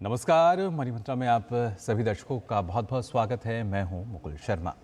नमस्कार, मनी मंत्रा में आप सभी दर्शकों का बहुत बहुत स्वागत है। मैं हूं मुकुल शर्मा।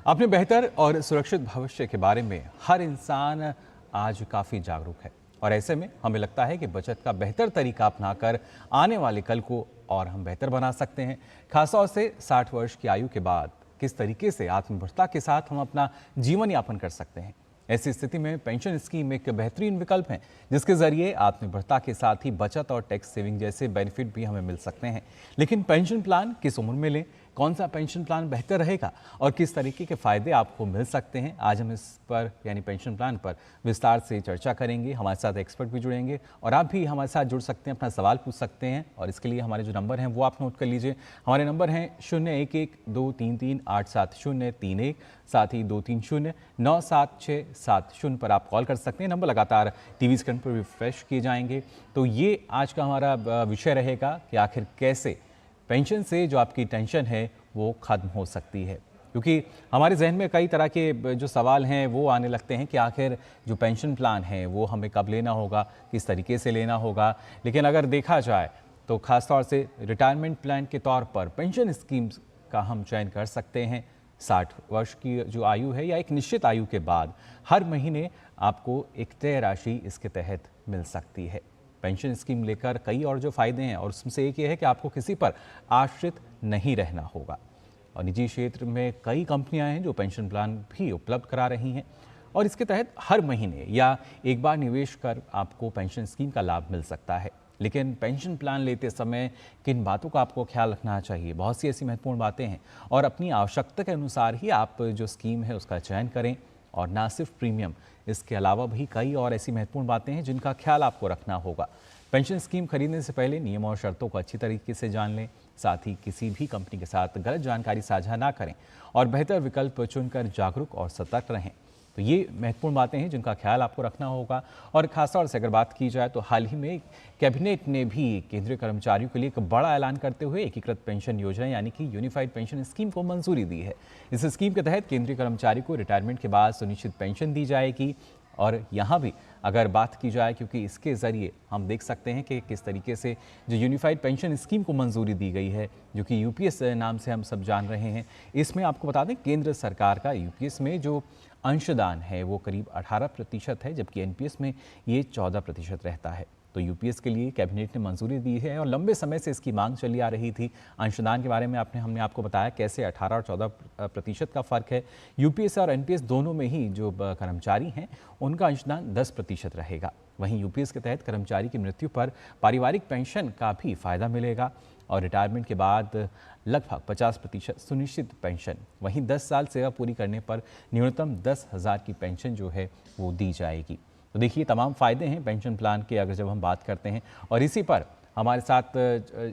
अपने बेहतर और सुरक्षित भविष्य के बारे में हर इंसान आज काफ़ी जागरूक है और ऐसे में हमें लगता है कि बचत का बेहतर तरीका अपनाकर आने वाले कल को और हम बेहतर बना सकते हैं। खासतौर से 60 वर्ष की आयु के बाद किस तरीके से आत्मनिर्भरता के साथ हम अपना जीवन यापन कर सकते हैं। ऐसी स्थिति में पेंशन स्कीम एक बेहतरीन विकल्प है, जिसके जरिए आत्मनिर्भरता के साथ ही बचत और टैक्स सेविंग जैसे बेनिफिट भी हमें मिल सकते हैं। लेकिन पेंशन प्लान किस उम्र में लें, कौन सा पेंशन प्लान बेहतर रहेगा और किस तरीके के फायदे आपको मिल सकते हैं, आज हम इस पर यानी पेंशन प्लान पर विस्तार से चर्चा करेंगे। हमारे साथ एक्सपर्ट भी जुड़ेंगे और आप भी हमारे साथ जुड़ सकते हैं, अपना सवाल पूछ सकते हैं और इसके लिए हमारे जो नंबर हैं वो आप नोट कर लीजिए। हमारे नंबर हैं 011233873031, साथ ही 2309767 पर आप कॉल कर सकते हैं। नंबर लगातार टीवी स्क्रीन पर रिफ्रेश किए जाएंगे। तो ये आज का हमारा विषय रहेगा कि आखिर कैसे पेंशन से जो आपकी टेंशन है वो खत्म हो सकती है, क्योंकि हमारे जहन में कई तरह के जो सवाल हैं वो आने लगते हैं कि आखिर जो पेंशन प्लान है वो हमें कब लेना होगा, किस तरीके से लेना होगा। लेकिन अगर देखा जाए तो ख़ासतौर से रिटायरमेंट प्लान के तौर पर पेंशन स्कीम्स का हम चयन कर सकते हैं। 60 वर्ष की जो आयु है या एक निश्चित आयु के बाद हर महीने आपको एक तय राशि इसके तहत मिल सकती है। पेंशन स्कीम लेकर कई और जो फायदे हैं और उसमें से एक ये है कि आपको किसी पर आश्रित नहीं रहना होगा। और निजी क्षेत्र में कई कंपनियां हैं जो पेंशन प्लान भी उपलब्ध करा रही हैं और इसके तहत हर महीने या एक बार निवेश कर आपको पेंशन स्कीम का लाभ मिल सकता है। लेकिन पेंशन प्लान लेते समय किन बातों का आपको ख्याल रखना चाहिए, बहुत सी ऐसी महत्वपूर्ण बातें हैं और अपनी आवश्यकता के अनुसार ही आप जो स्कीम है उसका चयन करें। और ना सिर्फ प्रीमियम, इसके अलावा भी कई और ऐसी महत्वपूर्ण बातें हैं जिनका ख्याल आपको रखना होगा। पेंशन स्कीम खरीदने से पहले नियम और शर्तों को अच्छी तरीके से जान लें, साथ ही किसी भी कंपनी के साथ गलत जानकारी साझा ना करें और बेहतर विकल्प चुनकर जागरूक और सतर्क रहें। तो ये महत्वपूर्ण बातें हैं जिनका ख्याल आपको रखना होगा। और खासतौर से अगर बात की जाए तो हाल ही में कैबिनेट ने भी केंद्रीय कर्मचारियों के लिए एक बड़ा ऐलान करते हुए एकीकृत पेंशन योजना यानी कि यूनिफाइड पेंशन स्कीम को मंजूरी दी है। इस स्कीम के तहत केंद्रीय कर्मचारी को रिटायरमेंट के बाद सुनिश्चित पेंशन दी जाएगी। और यहाँ भी अगर बात की जाए, क्योंकि इसके ज़रिए हम देख सकते हैं कि किस तरीके से जो यूनिफाइड पेंशन स्कीम को मंजूरी दी गई है, जो कि यूपीएस नाम से हम सब जान रहे हैं। इसमें आपको बता दें केंद्र सरकार का यूपीएस में जो अंशदान है वो करीब 18% है, जबकि एनपीएस में ये 14% रहता है। तो यूपीएस के लिए कैबिनेट ने मंजूरी दी है और लंबे समय से इसकी मांग चली आ रही थी। अंशदान के बारे में हमने आपको बताया कैसे 18 और 14% का फ़र्क है। यूपीएस और एनपीएस दोनों में ही जो कर्मचारी हैं उनका अंशदान 10% रहेगा। वहीं यूपीएस के तहत कर्मचारी की मृत्यु पर पारिवारिक पेंशन का भी फ़ायदा मिलेगा और रिटायरमेंट के बाद लगभग 50% सुनिश्चित पेंशन। वहीं 10 साल सेवा पूरी करने पर न्यूनतम 10,000 की पेंशन जो है वो दी जाएगी। तो देखिए तमाम फ़ायदे हैं पेंशन प्लान के अगर जब हम बात करते हैं। और इसी पर हमारे साथ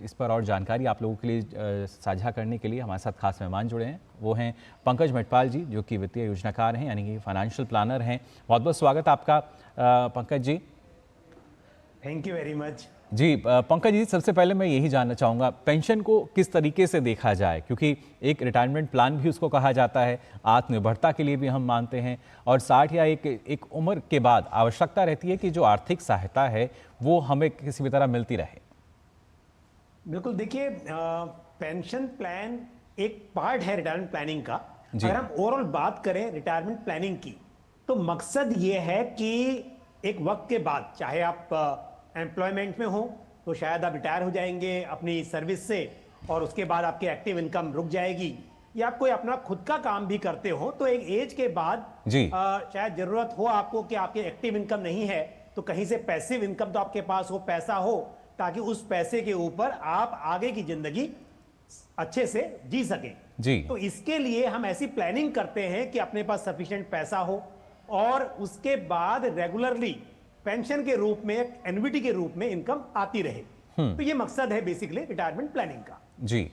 इस पर और जानकारी आप लोगों के लिए साझा करने के लिए हमारे साथ खास मेहमान जुड़े हैं। वो हैं पंकज मटपाल जी, जो कि वित्तीय योजनाकार हैं यानी कि फाइनेंशियल प्लानर हैं। बहुत बहुत स्वागत आपका Pankaj ji. Thank you very much जी। पंकज जी, सबसे पहले मैं यही जानना चाहूँगा पेंशन को किस तरीके से देखा जाए, क्योंकि एक रिटायरमेंट प्लान भी उसको कहा जाता है, आत्मनिर्भरता के लिए भी हम मानते हैं और 60 या एक उम्र के बाद आवश्यकता रहती है कि जो आर्थिक सहायता है वो हमें किसी भी तरह मिलती रहे। बिल्कुल, देखिए पेंशन प्लान एक पार्ट है रिटायरमेंट प्लानिंग का। अगर हम ओवरऑल बात करें रिटायरमेंट प्लानिंग की तो मकसद ये है कि एक वक्त के बाद, चाहे आप एम्प्लॉयमेंट में हो तो शायद आप रिटायर हो जाएंगे अपनी सर्विस से और उसके बाद आपकी एक्टिव इनकम रुक जाएगी, या आप कोई अपना खुद का काम भी करते हो तो एक एज के बाद शायद जरूरत हो आपको कि आपकी एक्टिव इनकम नहीं है तो कहीं से पैसिव इनकम तो आपके पास हो, पैसा हो, ताकि उस पैसे के ऊपर आप आगे की जिंदगी अच्छे से जी सकें जी। तो इसके लिए हम ऐसी प्लानिंग करते हैं कि अपने पास सफिशिएंट पैसा हो और उसके बाद रेगुलरली पेंशन के रूप में, एनवीटी के रूप में इनकम आती रहे। तो ये मकसद है बेसिकली रिटायरमेंट प्लानिंग का। जी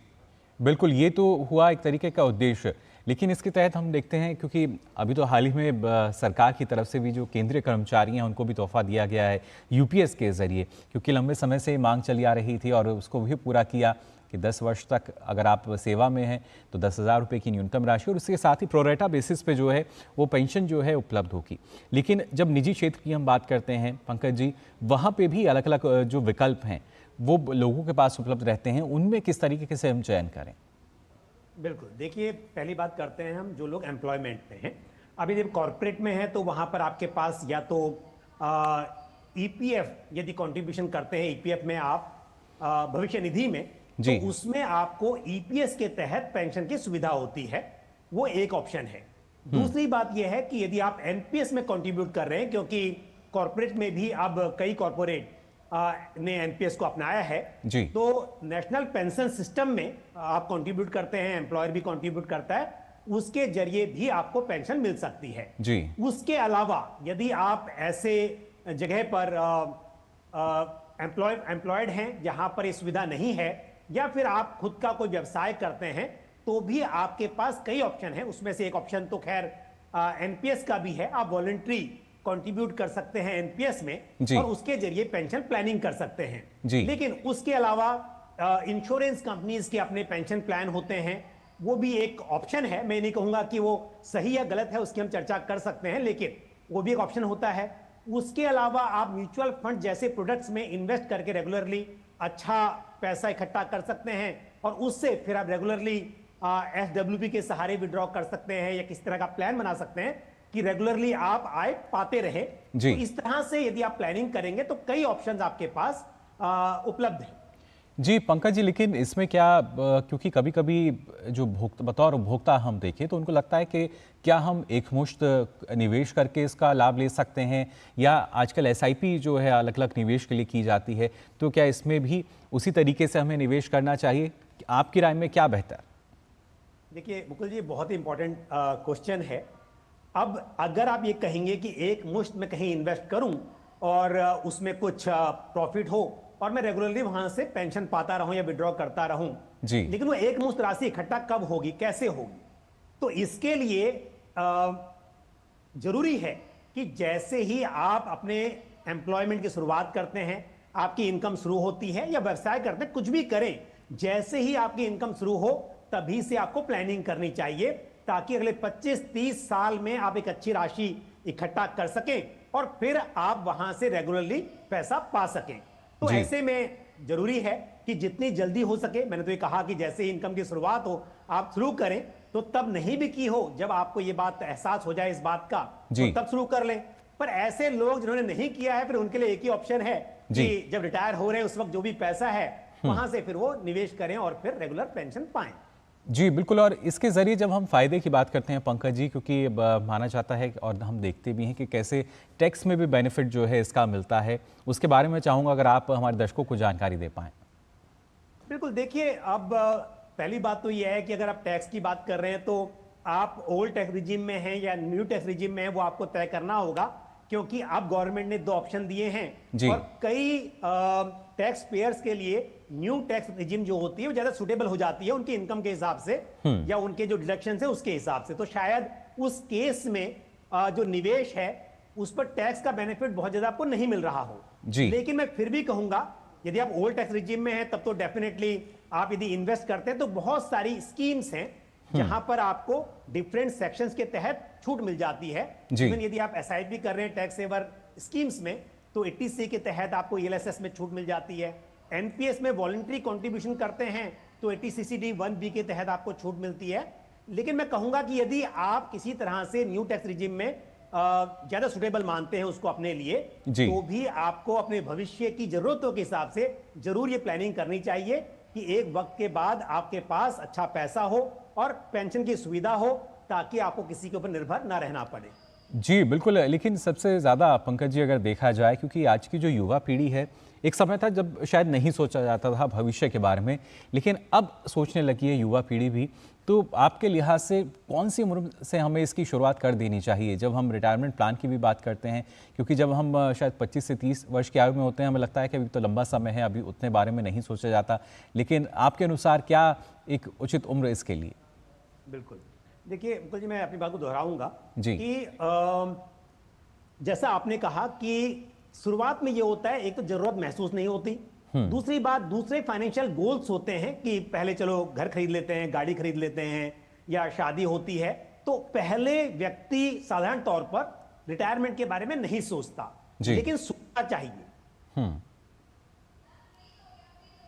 बिल्कुल, ये तो हुआ एक तरीके का उद्देश्य। लेकिन इसके तहत हम देखते हैं, क्योंकि अभी तो हाल ही में सरकार की तरफ से भी जो केंद्रीय कर्मचारी हैं उनको भी तोहफा दिया गया है यूपीएस के जरिए, क्योंकि लंबे समय से मांग चली आ रही थी और उसको भी पूरा किया कि 10 वर्ष तक अगर आप सेवा में हैं तो 10,000 रुपये की न्यूनतम राशि और उसके साथ ही प्रोरेटा बेसिस पे जो है वो पेंशन जो है उपलब्ध होगी। लेकिन जब निजी क्षेत्र की हम बात करते हैं पंकज जी, वहाँ पे भी अलग अलग जो विकल्प हैं वो लोगों के पास उपलब्ध रहते हैं, उनमें किस तरीके से हम चयन करें? बिल्कुल, देखिए पहली बात करते हैं हम जो लोग एम्प्लॉयमेंट में हैं। अभी जब कॉर्पोरेट में है तो वहां पर आपके पास या तो ईपीएफ यदि कंट्रीब्यूशन करते हैं, ईपीएफ में आप भविष्य निधि में, जी। तो उसमें आपको ईपीएस के तहत पेंशन की सुविधा होती है, वो एक ऑप्शन है। दूसरी बात यह है कि यदि आप एनपीएस में कंट्रीब्यूट कर रहे हैं, क्योंकि कॉर्पोरेट में भी अब कई कॉर्पोरेट ने एनपीएस को अपनाया है, जी। तो नेशनल पेंशन सिस्टम में आप कंट्रीब्यूट करते हैं, एम्प्लॉयर भी कंट्रीब्यूट करता है, उसके जरिए भी आपको पेंशन मिल सकती है। जी। उसके अलावा यदि आप ऐसे जगह पर एम्प्लॉयड हैं जहां पर ये सुविधा नहीं है, या फिर आप खुद का कोई व्यवसाय करते हैं, तो भी आपके पास कई ऑप्शन है। उसमें से एक ऑप्शन तो खैर एनपीएस का भी है, आप वॉलंटरी कंट्रीब्यूट कर सकते हैं एनपीएस में, और उसके जरिए पेंशन प्लानिंग कर सकते हैं। लेकिन उसके अलावा इंश्योरेंस कंपनीज के अपने पेंशन प्लान होते हैं, वो भी एक ऑप्शन है। मैं नहीं कहूंगा कि वो सही या गलत है, उसकी हम चर्चा कर सकते हैं, लेकिन वो भी एक ऑप्शन होता है। उसके अलावा आप म्यूचुअल फंड जैसे प्रोडक्ट्स में इन्वेस्ट करके रेगुलरली अच्छा पैसा इकट्ठा कर सकते हैं, और उससे फिर आप रेगुलरली एसडब्ल्यूपी के सहारे विड्रॉ कर सकते हैं, या किस तरह का प्लान बना सकते हैं कि रेगुलरली आप आय पाते रहे। तो इस तरह से यदि आप प्लानिंग करेंगे तो कई ऑप्शंस आपके पास उपलब्ध हैं। जी पंकज जी, लेकिन इसमें क्या, क्योंकि कभी कभी जो बतौर उपभोक्ता हम देखें तो उनको लगता है कि क्या हम एकमुश्त निवेश करके इसका लाभ ले सकते हैं, या आजकल एसआईपी जो है अलग अलग निवेश के लिए की जाती है, तो क्या इसमें भी उसी तरीके से हमें निवेश करना चाहिए? आपकी राय में क्या बेहतर? देखिए मुकुल जी, बहुत ही इंपॉर्टेंट क्वेश्चन है। अब अगर आप ये कहेंगे कि एक मुश्त में कहीं इन्वेस्ट करूं और उसमें कुछ प्रॉफिट हो और मैं रेगुलरली वहां से पेंशन पाता रहूं या विड्रॉ करता रहूं, जी। लेकिन वो एक मुश्त राशि इकट्ठा कब होगी, कैसे होगी? तो इसके लिए जरूरी है कि जैसे ही आप अपने एम्प्लॉयमेंट की शुरुआत करते हैं, आपकी इनकम शुरू होती है, या व्यवसाय करते हैं, कुछ भी करें, जैसे ही आपकी इनकम शुरू हो तभी से आपको प्लानिंग करनी चाहिए, ताकि अगले 25-30 साल में आप एक अच्छी राशि इकट्ठा कर सकें और फिर आप वहां से रेगुलरली पैसा पा सकें। तो ऐसे में जरूरी है कि जितनी जल्दी हो सके, मैंने तो ये कहा कि जैसे ही इनकम की शुरुआत हो आप शुरू करें, तो तब नहीं भी की हो, जब आपको ये बात एहसास हो जाए इस बात का, तो तब शुरू कर लें। पर ऐसे लोग जिन्होंने नहीं किया है, फिर उनके लिए एक ही ऑप्शन है कि जब रिटायर हो रहे हैं उस वक्त जो भी पैसा है वहां से फिर वो निवेश करें और फिर रेगुलर पेंशन पाएं। जी बिल्कुल, और इसके ज़रिए जब हम फ़ायदे की बात करते हैं पंकज जी, क्योंकि माना जाता है और हम देखते भी हैं कि कैसे टैक्स में भी बेनिफिट जो है इसका मिलता है, उसके बारे में चाहूँगा अगर आप हमारे दर्शकों को जानकारी दे पाएँ। बिल्कुल, देखिए अब पहली बात तो यह है कि अगर आप टैक्स की बात कर रहे हैं तो आप ओल्ड टैक्स रिजीम में हैं या न्यू टैक्स रिजीम में हैं, वो आपको तय करना होगा, क्योंकि अब गवर्नमेंट ने 2 ऑप्शन दिए हैं और कई टैक्स पेयर्स के लिए न्यू टैक्स रिजीम जो होती है वो ज्यादा सुटेबल हो जाती है उनकी इनकम के हिसाब से या उनके जो डिडक्शन है उसके हिसाब से। तो शायद उस केस में जो निवेश है उस पर टैक्स का बेनिफिट बहुत ज्यादा आपको नहीं मिल रहा हो। लेकिन मैं फिर भी कहूंगा, यदि आप ओल्ड टैक्स रिजीम में हैं तब तो डेफिनेटली आप यदि इन्वेस्ट करते हैं तो बहुत सारी स्कीम्स हैं जहां पर आपको डिफरेंट सेक्शंस के तहत छूट मिल जाती है। इवन यदि आप एसआईपी कर रहे हैं टैक्स सेवर स्कीम्स में, तो 80C के तहत आपको ईएलएसएस में छूट मिल जाती है। एनपीएस में वॉलंटरी कंट्रीब्यूशन करते हैं तो 80CCD 1B के तहत आपको छूट मिलती है। लेकिन मैं कहूंगा कि यदि आप किसी तरह से न्यू टैक्स रिजीम में ज्यादा सुटेबल मानते हैं उसको अपने लिए, तो भी आपको अपने भविष्य की जरूरतों के हिसाब से जरूर ये प्लानिंग करनी चाहिए कि एक वक्त के बाद आपके पास अच्छा पैसा हो और पेंशन की सुविधा हो, ताकि आपको किसी के ऊपर निर्भर ना रहना पड़े। जी बिल्कुल, लेकिन सबसे ज़्यादा पंकज जी अगर देखा जाए, क्योंकि आज की जो युवा पीढ़ी है, एक समय था जब शायद नहीं सोचा जाता था भविष्य के बारे में, लेकिन अब सोचने लगी है युवा पीढ़ी भी। तो आपके लिहाज से कौन सी उम्र से हमें इसकी शुरुआत कर देनी चाहिए जब हम रिटायरमेंट प्लान की भी बात करते हैं? क्योंकि जब हम शायद 25 से 30 वर्ष की आयु में होते हैं, हमें लगता है कि अभी तो लंबा समय है, अभी उतने बारे में नहीं सोचा जाता। लेकिन आपके अनुसार क्या एक उचित उम्र इसके लिए? बिल्कुल, देखिए मुकुल जी, मैं अपनी बात को दोहराऊंगा कि जैसा आपने कहा कि शुरुआत में ये होता है, एक तो जरूरत महसूस नहीं होती, दूसरी बात दूसरे फाइनेंशियल गोल्स होते हैं कि पहले चलो घर खरीद लेते हैं, गाड़ी खरीद लेते हैं, या शादी होती है, तो पहले व्यक्ति साधारण तौर पर रिटायरमेंट के बारे में नहीं सोचता, लेकिन सोचना चाहिए।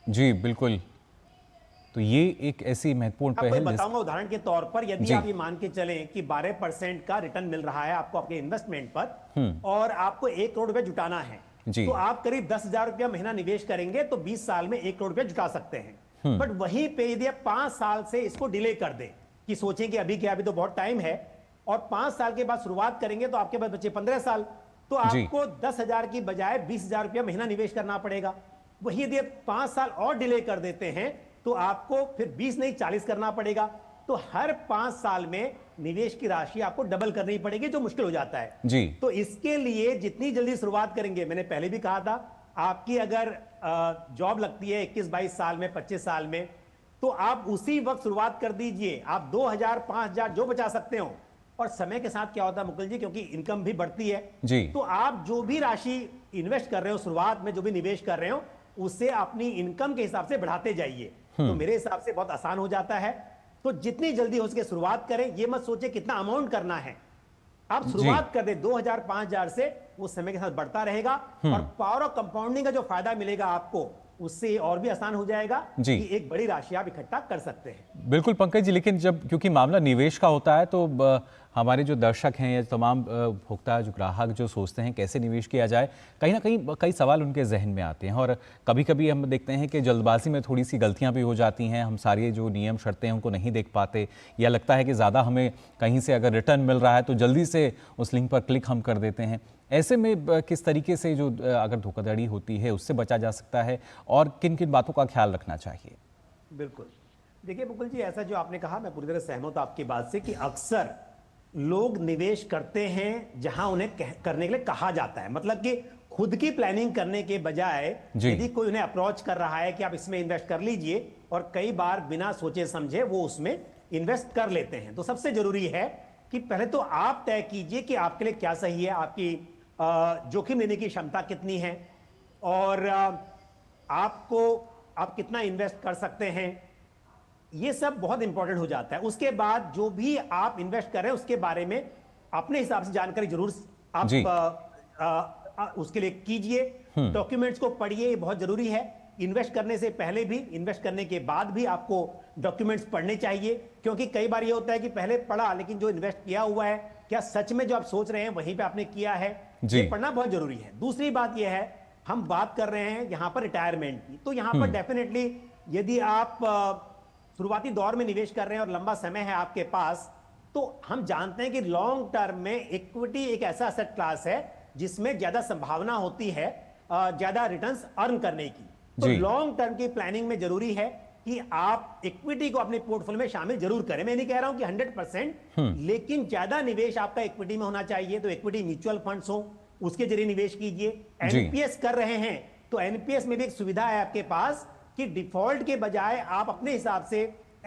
जी बिल्कुल। तो ये एक ऐसी महत्वपूर्ण आपको पहल बताऊंगा उदाहरण के तौर पर, यदि आप ये मान के चलें कि 12% का रिटर्न मिल रहा है आपको अपने इन्वेस्टमेंट पर और आपको 1 करोड़ रुपए जुटाना है, जी तो आप करीब 10,000 रुपया महीना निवेश करेंगे तो 20 साल में 1 करोड़ रुपया जुटा सकते हैं। बट वहीं पे यदि आप 5 साल से इसको डिले कर दें कि सोचें कि अभी क्या, अभी तो बहुत टाइम है, और 5 साल के बाद शुरुआत करेंगे तो आपके पास बचे 15 साल, तो आपको 10,000 की बजाय 20,000 रुपया महीना निवेश करना पड़ेगा। वही यदि 5 साल और डिले कर देते हैं तो आपको फिर 20 नहीं 40 करना पड़ेगा। तो हर 5 साल में निवेश की राशि आपको डबल करनी पड़ेगी, जो मुश्किल हो जाता है जी। तो इसके लिए जितनी जल्दी शुरुआत करेंगे, मैंने पहले भी कहा था, आपकी अगर जॉब लगती है 21-22 साल में, 25 साल में, तो आप उसी वक्त शुरुआत कर दीजिए। आप 2,000 5,000 जो बचा सकते हो, और समय के साथ क्या होता है मुकुल जी, क्योंकि इनकम भी बढ़ती है जी। तो आप जो भी राशि इन्वेस्ट कर रहे हो, शुरुआत में जो भी निवेश कर रहे हो, उससे अपनी इनकम के हिसाब से बढ़ाते जाइए। तो मेरे हिसाब से बहुत आसान हो जाता है। तो जितनी जल्दी हो सके शुरुआत करें, ये मत सोचे कितना अमाउंट करना है, आप शुरुआत कर दे 2,000 5,000 से, वो समय के साथ बढ़ता रहेगा और पावर ऑफ कंपाउंडिंग का जो फायदा मिलेगा आपको, उससे और भी आसान हो जाएगा कि एक बड़ी राशि आप इकट्ठा कर सकते हैं। बिल्कुल पंकज जी, लेकिन जब क्योंकि मामला निवेश का होता है तो हमारे जो दर्शक हैं या तमाम भोक्ता जो ग्राहक जो सोचते हैं कैसे निवेश किया जाए, कहीं ना कहीं कई सवाल उनके जहन में आते हैं और कभी कभी हम देखते हैं कि जल्दबाजी में थोड़ी सी गलतियां भी हो जाती हैं, हम सारे जो नियम शर्तें हैं उनको नहीं देख पाते, या लगता है कि ज़्यादा हमें कहीं से अगर रिटर्न मिल रहा है तो जल्दी से उस लिंक पर क्लिक हम कर देते हैं। ऐसे में किस तरीके से जो अगर धोखाधड़ी होती है उससे बचा जा सकता है और किन किन बातों का ख्याल रखना चाहिए? बिल्कुल, देखिए मुकुल जी, ऐसा जो आपने कहा, मैं पूरी तरह सहमत हूं आपकी बात से कि अक्सर लोग निवेश करते हैं जहां उन्हें करने के लिए कहा जाता है, मतलब कि खुद की प्लानिंग करने के बजाय यदि कोई उन्हें अप्रोच कर रहा है कि आप इसमें इन्वेस्ट कर लीजिए, और कई बार बिना सोचे समझे वो उसमें इन्वेस्ट कर लेते हैं। तो सबसे जरूरी है कि पहले तो आप तय कीजिए कि आपके लिए क्या सही है, आपकी जोखिम लेने की क्षमता कितनी है, और आप कितना इन्वेस्ट कर सकते हैं, ये सब बहुत इंपॉर्टेंट हो जाता है। उसके बाद जो भी आप इन्वेस्ट कर रहे हैं उसके बारे में अपने हिसाब से जानकारी जरूर आप उसके लिए कीजिए। डॉक्यूमेंट्स को पढ़िए, ये बहुत जरूरी है। इन्वेस्ट करने से पहले भी, इन्वेस्ट करने के बाद भी आपको डॉक्यूमेंट्स पढ़ने चाहिए, क्योंकि कई बार ये होता है कि पहले पढ़ा लेकिन जो इन्वेस्ट किया हुआ है क्या सच में जो आप सोच रहे हैं वहीं पे आपने किया है, ये पढ़ना बहुत जरूरी है। दूसरी बात ये है, हम बात कर रहे हैं यहां पर रिटायरमेंट की, तो यहां पर डेफिनेटली यदि आप शुरुआती दौर में निवेश कर रहे हैं और लंबा समय है आपके पास, तो हम जानते हैं कि लॉन्ग टर्म में इक्विटी एक ऐसा एसेट क्लास है जिसमें ज्यादा संभावना होती है ज्यादा रिटर्न्स अर्न करने की। तो लॉन्ग टर्म की प्लानिंग में जरूरी है कि आप इक्विटी को अपने पोर्टफोलियो में शामिल जरूर करें। मैं नहीं कह रहा हूं कि 100%, लेकिन ज्यादा निवेश आपका इक्विटी में होना चाहिए। तो इक्विटी म्यूचुअल फंड्स हो, उसके जरिए निवेश कीजिए। एनपीएस कर रहे हैं तो एनपीएस में भी एक सुविधा है आपके पास कि डिफॉल्ट के बजाय आप अपने हिसाब से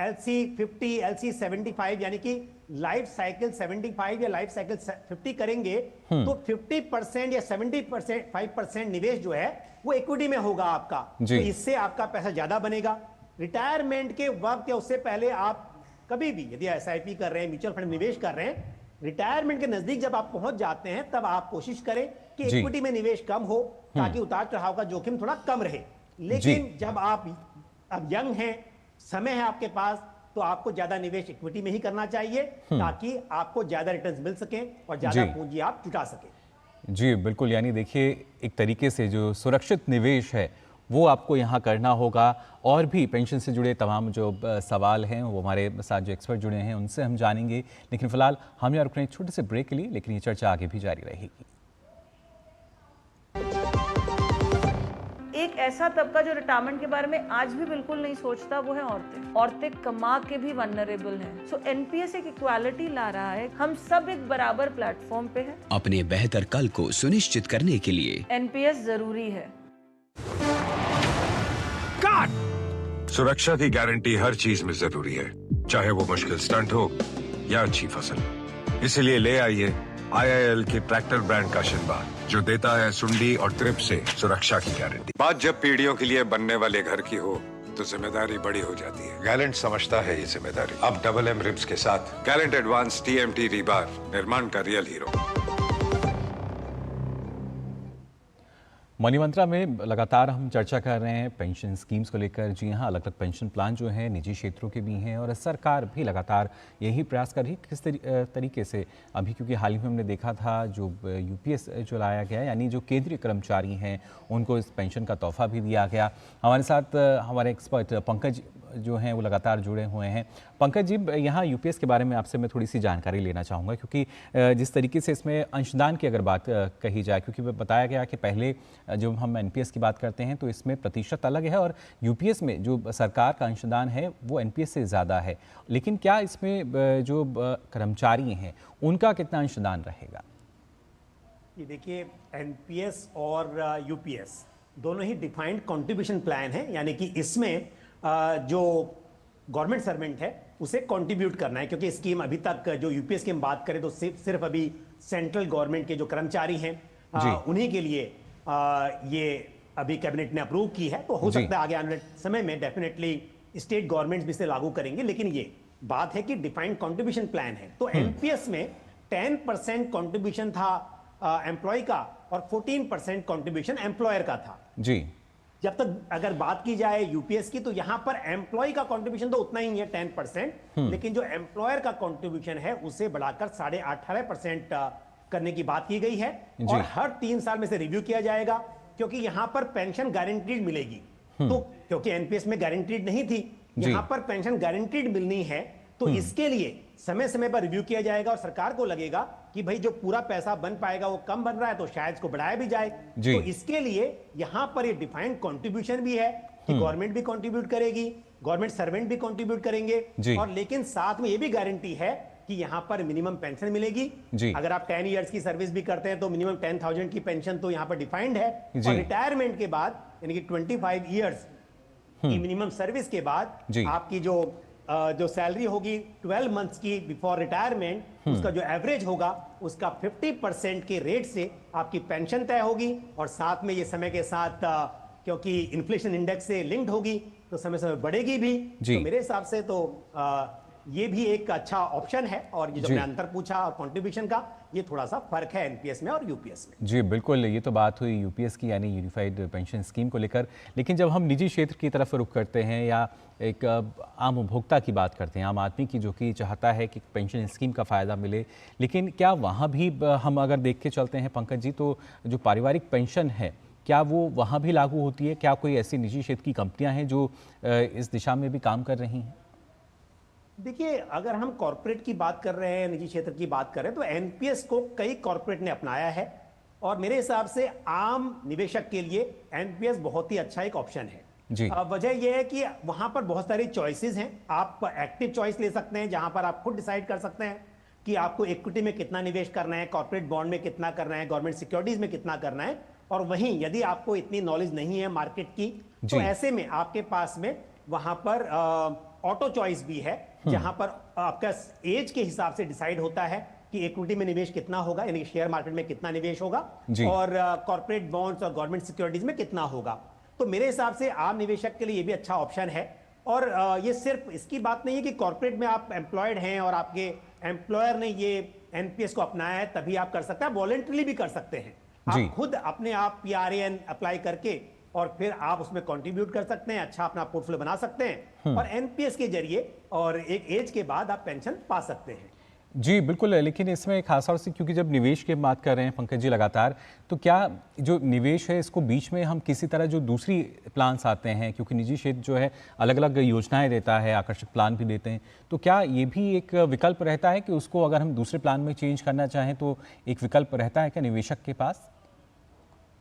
LC 50, LC 75 यानी कि लाइफ साइकिल 75 या लाइफ साइकिल 50 करेंगे तो 50% या 70% 5% निवेश जो है वो इक्विटी में होगा आपका। तो इससे आपका पैसा ज्यादा बनेगा। रिटायरमेंट के वक्त या उससे पहले आप कभी भी यदि SIP कर रहे हैं, म्यूचुअल फंड निवेश कर रहे हैं, रिटायरमेंट के नजदीक जब आप पहुंच जाते हैं तब आप कोशिश करें कि इक्विटी में निवेश कम हो ताकि उतार चढ़ाव का जोखिम थोड़ा कम रहे। लेकिन जब आप अब यंग हैं, समय है आपके पास, तो आपको ज्यादा निवेश इक्विटी में ही करना चाहिए ताकि आपको ज्यादा रिटर्न्स मिल सकें और ज्यादा पूंजी आप जुटा सकें। जी बिल्कुल, यानी देखिए एक तरीके से जो सुरक्षित निवेश है वो आपको यहाँ करना होगा। और भी पेंशन से जुड़े तमाम जो सवाल हैं वो हमारे साथ जो एक्सपर्ट जुड़े हैं उनसे हम जानेंगे, लेकिन फिलहाल हम यहाँ रुक रहे हैं छोटे से ब्रेक के लिए, लेकिन ये चर्चा आगे भी जारी रहेगी। एक ऐसा तबका जो रिटायरमेंट के बारे में आज भी बिल्कुल नहीं सोचता वो है औरतें। औरतें कमा के भी वनरेबल हैं। सो एनपीएस एक इक्वालिटी ला रहा है, हम सब एक बराबर प्लेटफॉर्म पे हैं। अपने बेहतर कल को सुनिश्चित करने के लिए एनपीएस जरूरी है। सुरक्षा की गारंटी हर चीज में जरूरी है, चाहे वो मुश्किल स्टंट हो या अच्छी फसल। इसीलिए ले आइए IIL के ट्रैक्टर ब्रांड का शिनबार, जो देता है सुंडी और ट्रिप से सुरक्षा की गारंटी। बात जब पीढ़ियों के लिए बनने वाले घर की हो तो जिम्मेदारी बड़ी हो जाती है। गैलेंट समझता है ये जिम्मेदारी। अब MM रिब्स के साथ गैलेंट एडवांस TMT रीबार, निर्माण का रियल हीरो। मनी मंत्रा में लगातार हम चर्चा कर रहे हैं पेंशन स्कीम्स को लेकर। जी हाँ, अलग अलग पेंशन प्लान जो हैं निजी क्षेत्रों के भी हैं और सरकार भी लगातार यही प्रयास कर रही है किस तरीके से अभी, क्योंकि हाल ही में हमने देखा था जो यूपीएस जो लाया गया, यानी जो केंद्रीय कर्मचारी हैं उनको इस पेंशन का तोहफा भी दिया गया। हमारे साथ हमारे एक्सपर्ट पंकज जो हैं वो लगातार जुड़े हुए हैं। पंकज जी, यहाँ यूपीएस के बारे में आपसे मैं थोड़ी सी जानकारी लेना चाहूँगा, क्योंकि जिस तरीके से इसमें अंशदान की अगर बात कही जाए, क्योंकि बताया गया कि पहले जब हम एनपीएस की बात करते हैं तो इसमें प्रतिशत अलग है और यूपीएस में जो सरकार का अंशदान है वो एनपीएस से ज़्यादा है, लेकिन क्या इसमें जो कर्मचारी हैं उनका कितना अंशदान रहेगा? ये देखिए, एनपीएस और यूपीएस दोनों ही डिफाइंड कंट्रीब्यूशन प्लान है, यानी कि इसमें जो गवर्नमेंट सर्वेंट है उसे कंट्रीब्यूट करना है, क्योंकि स्कीम अभी तक जो यूपीएस की हम बात करें तो सिर्फ अभी सेंट्रल गवर्नमेंट के जो कर्मचारी हैं उन्हीं के लिए ये अभी कैबिनेट ने अप्रूव की है। तो हो सकता है आगे आने वाले समय में डेफिनेटली स्टेट गवर्नमेंट्स भी इसे लागू करेंगे, लेकिन ये बात है कि डिफाइंड कंट्रीब्यूशन प्लान है। तो एनपीएस में 10% कंट्रीब्यूशन था एम्प्लॉय का और 14% कंट्रीब्यूशन एम्प्लॉयर का था। जी, जब तक अगर बात की जाए यूपीएस की, तो यहां पर एम्प्लॉय का कंट्रीब्यूशन तो उतना ही है 10%, लेकिन जो एम्प्लॉयर का कंट्रीब्यूशन है उसे बढ़ाकर 18.5% करने की बात की गई है और हर 3 साल में से रिव्यू किया जाएगा, क्योंकि यहां पर पेंशन गारंटीड मिलेगी। तो क्योंकि एनपीएस में गारंटीड नहीं थी, यहां पर पेंशन गारंटीड मिलनी है, तो इसके लिए समय समय पर रिव्यू किया जाएगा और सरकार को लगेगा कि भाई जो पूरा पैसा बन पाएगा वो कम बन रहा है तो शायद इसको बढ़ाया भी जाए। तो इसके लिए यहां पर ये डिफाइंड कंट्रीब्यूशन भी है कि गवर्नमेंट भी कंट्रीब्यूट करेगी, गवर्नमेंट सर्वेंट भी कंट्रीब्यूट करेंगे, और लेकिन साथ में ये भी गारंटी है कि यहां पर मिनिमम पेंशन मिलेगी। अगर आप 10 इयर्स की सर्विस भी करते हैं तो मिनिमम 10,000 की पेंशन तो यहां पर डिफाइंड है, और रिटायरमेंट के बाद यानी कि 25 इयर्स की मिनिमम सर्विस के बाद आपकी जो सैलरी होगी 12 मंथ्स की बिफोर रिटायरमेंट, उसका जो एवरेज होगा उसका 50% के रेट से आपकी पेंशन तय होगी, और साथ में ये समय के साथ क्योंकि इन्फ्लेशन इंडेक्स से लिंक्ड होगी तो समय समय बढ़ेगी भी। तो मेरे हिसाब से तो ये भी एक अच्छा ऑप्शन है। और ये जो मैंने अंतर पूछा और कंट्रीब्यूशन का, ये थोड़ा सा फर्क है एनपीएस में और यूपीएस में। जी बिल्कुल, ये तो बात हुई यूपीएस की यानी यूनिफाइड पेंशन स्कीम को लेकर, लेकिन जब हम निजी क्षेत्र की तरफ रुख करते हैं या एक आम उपभोक्ता की बात करते हैं, आम आदमी की जो कि चाहता है कि पेंशन स्कीम का फ़ायदा मिले, लेकिन क्या वहाँ भी हम अगर देख के चलते हैं पंकज जी, तो जो पारिवारिक पेंशन है क्या वो वहाँ भी लागू होती है? क्या कोई ऐसी निजी क्षेत्र की कंपनियाँ हैं जो इस दिशा में भी काम कर रही हैं? देखिए, अगर हम कॉर्पोरेट की बात कर रहे हैं, निजी क्षेत्र की बात कर रहे हैं, तो एनपीएस को कई कॉर्पोरेट ने अपनाया है, और मेरे हिसाब से आम निवेशक के लिए एनपीएस बहुत ही अच्छा एक ऑप्शन है। वजह यह है कि वहां पर बहुत सारी चॉइसेस हैं। आप एक्टिव चॉइस ले सकते हैं, जहां पर आप खुद डिसाइड कर सकते हैं कि आपको इक्विटी में कितना निवेश करना है, कॉर्पोरेट बॉन्ड में कितना करना है, गवर्नमेंट सिक्योरिटीज में कितना करना है। और वहीं यदि आपको इतनी नॉलेज नहीं है मार्केट की, तो ऐसे में आपके पास में वहां पर ऑटो चॉइस भी है, जहां पर आपका एज के हिसाब से डिसाइड होता है कि इक्विटी में निवेश कितना होगा, यानी शेयर मार्केट में कितना निवेश होगा, और कॉर्पोरेट बॉन्ड्स और गवर्नमेंट सिक्योरिटीज में कितना होगा। तो मेरे हिसाब से आम निवेशक के लिए ये भी अच्छा ऑप्शन है। और ये सिर्फ इसकी बात नहीं है कि कॉर्पोरेट में आप एम्प्लॉयड हैं और आपके एम्प्लॉयर ने ये एनपीएस को अपनाया है तभी आप कर सकते हैं, वॉलंटरली भी कर सकते हैं। आप खुद अपने आप पीआरएएन अप्लाई करके और फिर आप उसमें कंट्रीब्यूट कर सकते हैं, अच्छा अपना पोर्टफोलियो बना सकते हैं, और एनपीएस के जरिए और एक एज के बाद आप पेंशन पा सकते हैं। जी बिल्कुल, लेकिन इसमें खास तौर से क्योंकि जब निवेश की बात कर रहे हैं पंकज जी लगातार, तो क्या जो निवेश है इसको बीच में हम किसी तरह जो दूसरी प्लान्स आते हैं, क्योंकि निजी क्षेत्र जो है अलग अलग योजनाएं देता है, आकर्षक प्लान भी देते हैं, तो क्या ये भी एक विकल्प रहता है कि उसको अगर हम दूसरे प्लान में चेंज करना चाहें तो एक विकल्प रहता है क्या निवेशक के पास?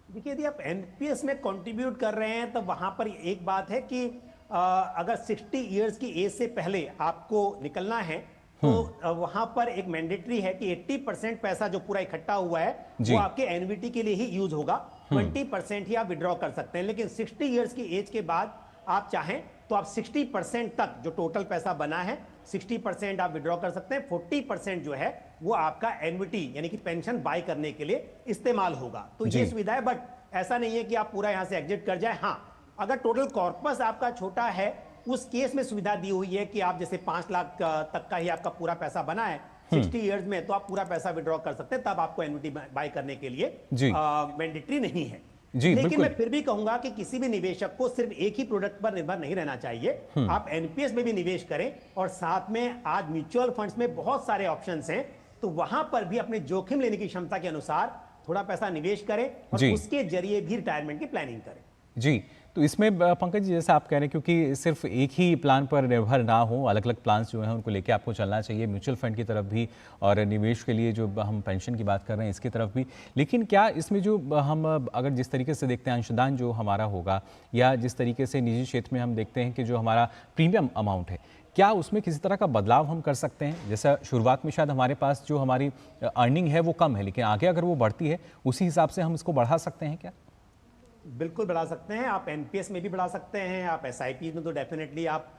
देखिए, यदि आप एनपीएस में कंट्रीब्यूट कर रहे हैं तो वहां पर एक बात है कि अगर 60 इयर्स की एज से पहले आपको निकलना है तो वहां पर एक मैंडेटरी है कि 80% पैसा जो पूरा इकट्ठा हुआ है वो आपके एनवीटी के लिए ही यूज होगा, 20% ही आप विड्रॉ कर सकते हैं। लेकिन 60 इयर्स की एज के बाद आप चाहें तो आप 60% तक जो टोटल पैसा बना है 60% आप विड्रॉ कर सकते हैं, 40% जो है वो आपका एनवीटी यानी कि पेंशन बाय करने के लिए इस्तेमाल होगा। तो ये सुविधा है, बट ऐसा नहीं है कि आप पूरा यहां से एग्जिट कर जाए। हाँ, अगर टोटल कॉर्पस आपका छोटा है उस केस में सुविधा दी हुई है कि आप जैसे 5 लाख तक का ही आपका पूरा पैसा बना है 60 इयर्स में, तो आप पूरा पैसा विड्रॉ कर सकते हैं, तब आपको एन्युटी बाय करने के लिए मैंडेटरी नहीं है। जी, लेकिन बिल्कुल। मैं फिर भी कहूंगा कि किसी भी निवेशक को सिर्फ एक ही प्रोडक्ट पर निर्भर नहीं रहना चाहिए। आप एनपीएस में भी निवेश करें और साथ में आज म्यूचुअल फंड्स में बहुत सारे ऑप्शंस हैं, तो वहां पर भी अपने जोखिम लेने की क्षमता के अनुसार थोड़ा पैसा निवेश करें और जी। उसके जरिए भी रिटायरमेंट की प्लानिंग करें। जी, तो इसमें पंकज जी, जैसा आप कह रहे हैं, क्योंकि सिर्फ एक ही प्लान पर निर्भर ना हो, अलग अलग प्लान्स जो हैं उनको लेके आपको चलना चाहिए, म्यूचुअल फंड की तरफ भी और निवेश के लिए जो हम पेंशन की बात कर रहे हैं इसकी तरफ भी। लेकिन क्या इसमें जो हम अगर जिस तरीके से देखते हैं अंशदान जो हमारा होगा, या जिस तरीके से निजी क्षेत्र में हम देखते हैं कि जो हमारा प्रीमियम अमाउंट है, क्या उसमें किसी तरह का बदलाव हम कर सकते हैं? जैसा शुरुआत में शायद हमारे पास जो हमारी अर्निंग है वो कम है, लेकिन आगे अगर वो बढ़ती है उसी हिसाब से हम इसको बढ़ा सकते हैं क्या? बिल्कुल बढ़ा सकते हैं। आप एनपीएस में भी बढ़ा सकते हैं, आप एसआईपी में तो डेफिनेटली आप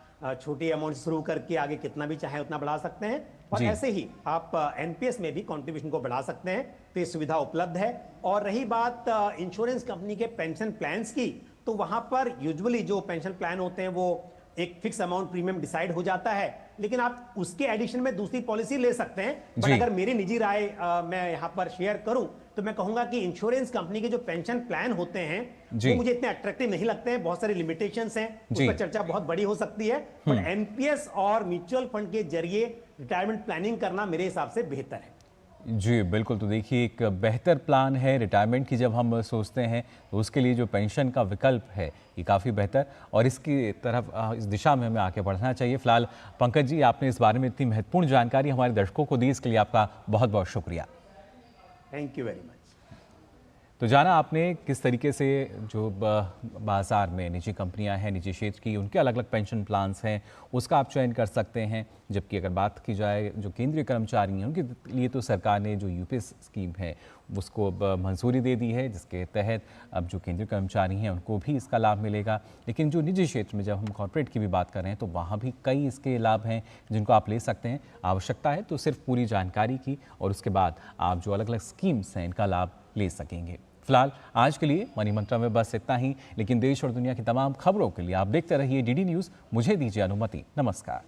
छोटी अमाउंट शुरू करके आगे कितना भी चाहे उतना बढ़ा सकते हैं, और जी। ऐसे ही आप एनपीएस में भी कंट्रीब्यूशन को बढ़ा सकते हैं। तो ये सुविधा उपलब्ध है। और रही बात इंश्योरेंस कंपनी के पेंशन प्लान्स की, तो वहां पर यूजुअली जो पेंशन प्लान होते हैं वो एक फिक्स अमाउंट प्रीमियम डिसाइड हो जाता है, लेकिन आप उसके एडिशन में दूसरी पॉलिसी ले सकते हैं। बट जी। अगर मेरी निजी राय मैं यहाँ पर शेयर करूं तो मैं कहूंगा कि इंश्योरेंस कंपनी के जो पेंशन प्लान होते हैं जी। वो मुझे इतने अट्रैक्टिव नहीं लगते हैं। बहुत सारी लिमिटेशंस हैं, उस जी। पर चर्चा बहुत बड़ी हो सकती है। पर एनपीएस और म्यूचुअल फंड के जरिए रिटायरमेंट प्लानिंग करना मेरे हिसाब से बेहतर है। जी बिल्कुल, तो देखिए एक बेहतर प्लान है रिटायरमेंट की। जब हम सोचते हैं तो उसके लिए जो पेंशन का विकल्प है ये काफ़ी बेहतर, और इसकी तरफ इस दिशा में हमें आगे बढ़ना चाहिए। फिलहाल पंकज जी, आपने इस बारे में इतनी महत्वपूर्ण जानकारी हमारे दर्शकों को दी, इसके लिए आपका बहुत बहुत शुक्रिया। Thank you very much. तो जाना आपने किस तरीके से जो बाज़ार में निजी कंपनियां हैं, निजी क्षेत्र की, उनके अलग अलग पेंशन प्लान्स हैं, उसका आप चयन कर सकते हैं। जबकि अगर बात की जाए जो केंद्रीय कर्मचारी हैं उनके लिए तो सरकार ने जो यूपीएस स्कीम है उसको मंजूरी दे दी है, जिसके तहत अब जो केंद्रीय कर्मचारी हैं उनको भी इसका लाभ मिलेगा। लेकिन जो निजी क्षेत्र में जब हम कॉर्पोरेट की भी बात कर रहे हैं तो वहाँ भी कई इसके लाभ हैं जिनको आप ले सकते हैं। आवश्यकता है तो सिर्फ पूरी जानकारी की, और उसके बाद आप जो अलग अलग स्कीम्स हैं इनका लाभ ले सकेंगे। फिलहाल आज के लिए मनी मंत्रा में बस इतना ही, लेकिन देश और दुनिया की तमाम खबरों के लिए आप देखते रहिए डीडी न्यूज़। मुझे दीजिए अनुमति, नमस्कार।